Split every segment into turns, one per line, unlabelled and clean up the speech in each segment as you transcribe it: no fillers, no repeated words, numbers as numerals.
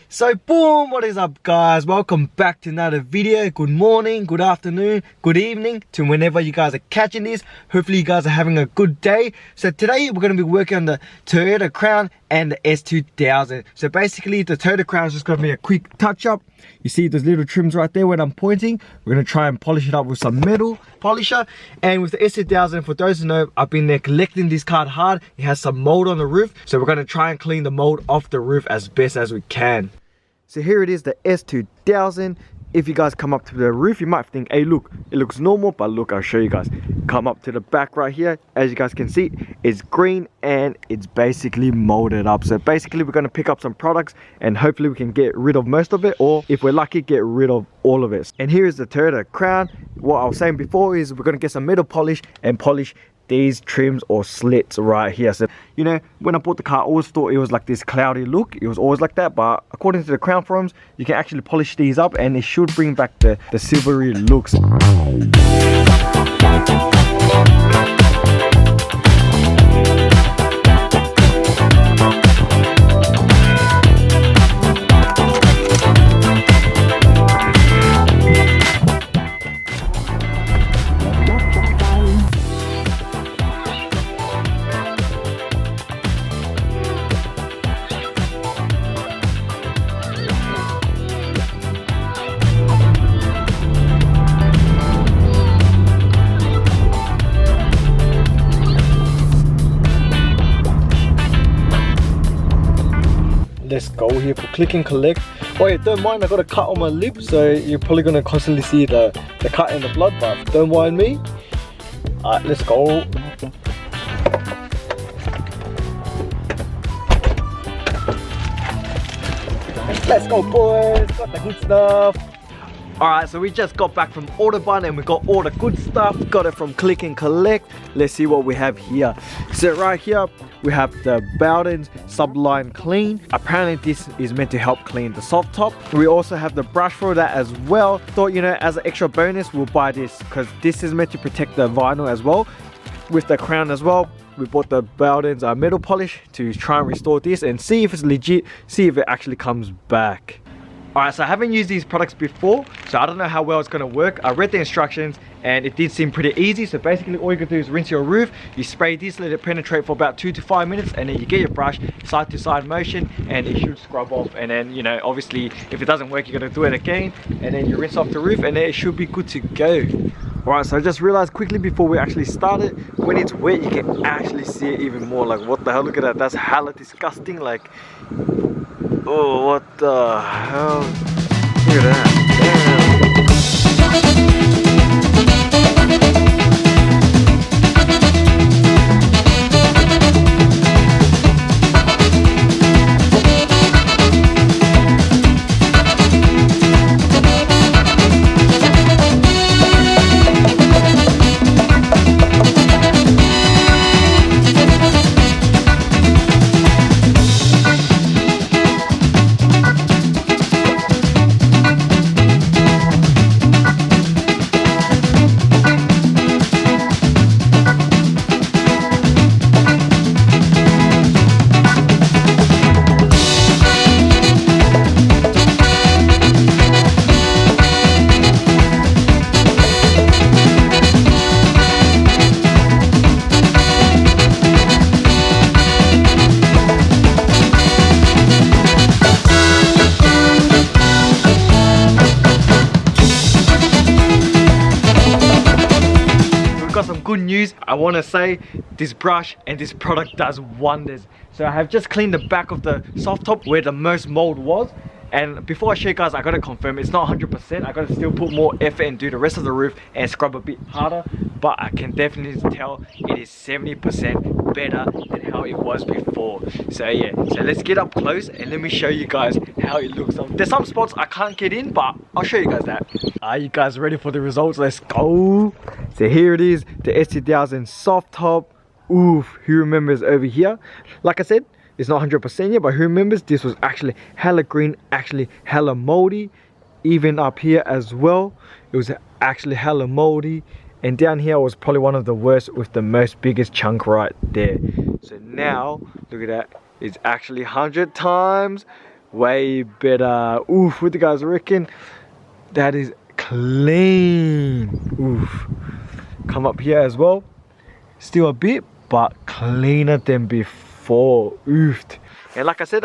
So boom, what is up guys? Welcome back to another video. Good morning, good afternoon, good evening to whenever you guys are catching this. Hopefully you guys are having a good day. So today we're going to be working on the Toyota Crown and the S2000. So basically the Toyota Crown is just going to be a quick touch up. You see those little trims right there when I'm pointing. We're going to try and polish it up with some metal polisher. And with the S2000, for those who know, I've been there collecting this car hard. It has some mold on the roof, so we're going to try and clean the mold off the roof as best as we can. So here it is, the S2000. If you guys come up to the roof, you might think, hey look, it looks normal, but look, I'll show you guys. Come up to the back right here. As you guys can see, it's green and it's basically molded up. So basically we're going to pick up some products and hopefully we can get rid of most of it, or if we're lucky, get rid of all of it. And here is the Toyota Crown. What I was saying before is we're going to get some metal polish and polish these trims or slits right here. So you know, when I bought the car, I always thought it was like this cloudy look. It was always like that, but according to the Crown forums, you can actually polish these up and it should bring back the silvery looks. Let's go here for click and collect. Oh yeah, don't mind, I got a cut on my lip, so you're probably gonna constantly see the cut and the blood, but don't mind me. Alright, let's go. Let's go boys, got the good stuff. Alright, so we just got back from Autobahn and we got all the good stuff. Got it from Click and Collect. Let's see what we have here. So right here we have the Bowden's Sublime Clean. Apparently this is meant to help clean the soft top. We also have the brush for that as well. Thought, you know, as an extra bonus we'll buy this because this is meant to protect the vinyl as well. With the Crown as well, we bought the Bowden's metal polish to try and restore this and see if it's legit, see if it actually comes back. Alright, so I haven't used these products before, so I don't know how well it's going to work. I read the instructions and it did seem pretty easy. So basically all you can do is rinse your roof, you spray this, let it penetrate for about 2 to 5 minutes, and then you get your brush, side to side motion, and it should scrub off. And then, you know, obviously if it doesn't work, you're going to do it again, and then you rinse off the roof and then it should be good to go. Alright, so I just realized quickly before we actually started, when it's wet you can actually see it even more. Like what the hell, look at that, that's hella disgusting. Like, oh, what the hell? Look at that. Damn. Got some good news. I want to say this brush and this product does wonders. So I have just cleaned the back of the soft top where the most mold was, and before I show you guys, I gotta confirm it's not 100%. I gotta still put more effort and do the rest of the roof and scrub a bit harder, but I can definitely tell it is 70% better than how it was before. So yeah, so let's get up close and let me show you guys how it looks. There's some spots I can't get in, but I'll show you guys that. Are you guys ready for the results? Let's go. So here it is, the S2000 soft top. Oof, who remembers over here? Like I said, it's not 100% yet, but who remembers this was actually hella green, actually hella moldy. Even up here as well, it was actually hella moldy. And down here was probably one of the worst with the most biggest chunk right there. So now, look at that, it's actually 100 times way better. Oof, what do you guys reckon? That is clean. Oof. Come up here as well, still a bit, but cleaner than before. Oofed. And like I said,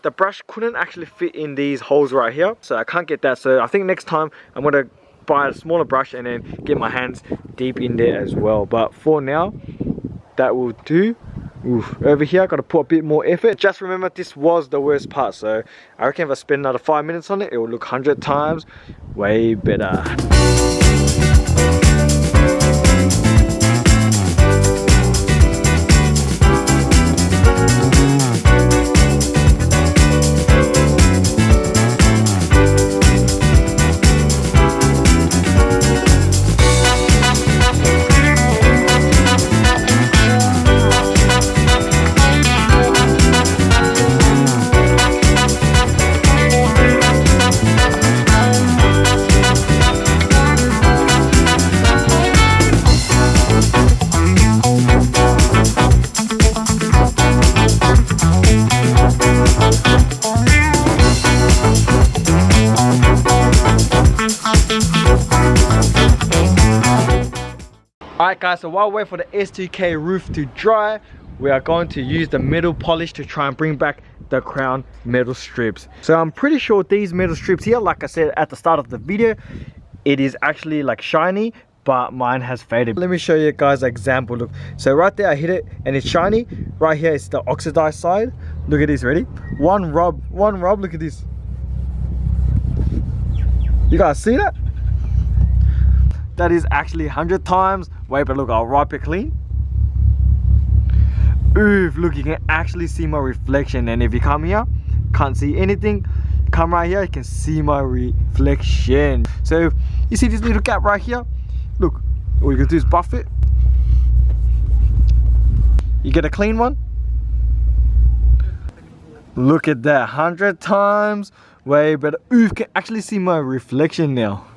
the brush couldn't actually fit in these holes right here, so I can't get that. So I think next time I'm gonna buy a smaller brush and then get my hands deep in there as well. But for now, that will do. Oof. Over here I gotta put a bit more effort. Just remember, this was the worst part, so I reckon if I spend another 5 minutes on it, it will look 100 times way better. Alright guys, so while we wait for the S2K roof to dry, we are going to use the metal polish to try and bring back the crown metal strips. So I'm pretty sure these metal strips here, like I said at the start of the video, it is actually like shiny, but mine has faded. Let me show you guys an example. Look, so right there I hit it and it's shiny. Right here is the oxidized side. Look at this, ready? One rub, look at this. You guys see that? That is actually 100 times way better. Look, I'll wipe it clean. Oof, look, you can actually see my reflection. And if you come here, can't see anything. Come right here, you can see my reflection. So you see this little gap right here? Look, all you can do is buff it. You get a clean one. Look at that, 100 times way better. Oof, can actually see my reflection now.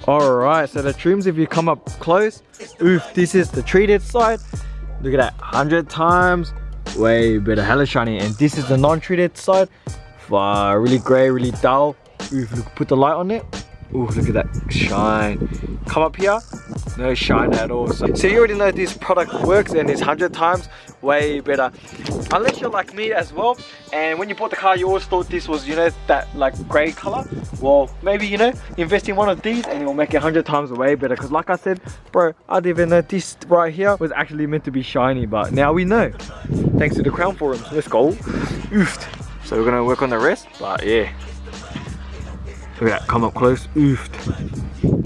Alright, so the trims, if you come up close, oof, this is the treated side. Look at that, 100 times way better, hella shiny. And this is the non-treated side. Really grey, really dull. Oof, look, put the light on it. Oof, look at that shine. Come up here, no shine at all. So you already know this product works and it's 100 times way better. Unless you're like me as well, and when you bought the car you always thought this was, you know, that like grey color. Well, maybe, you know, invest in one of these and it'll make it 100 times way better. Because like I said, bro, I didn't even know this right here was actually meant to be shiny, but now we know, thanks to the Crown forums. Let's go. Oofed. So we're gonna work on the rest, but yeah, look at that, come up close. Oofed.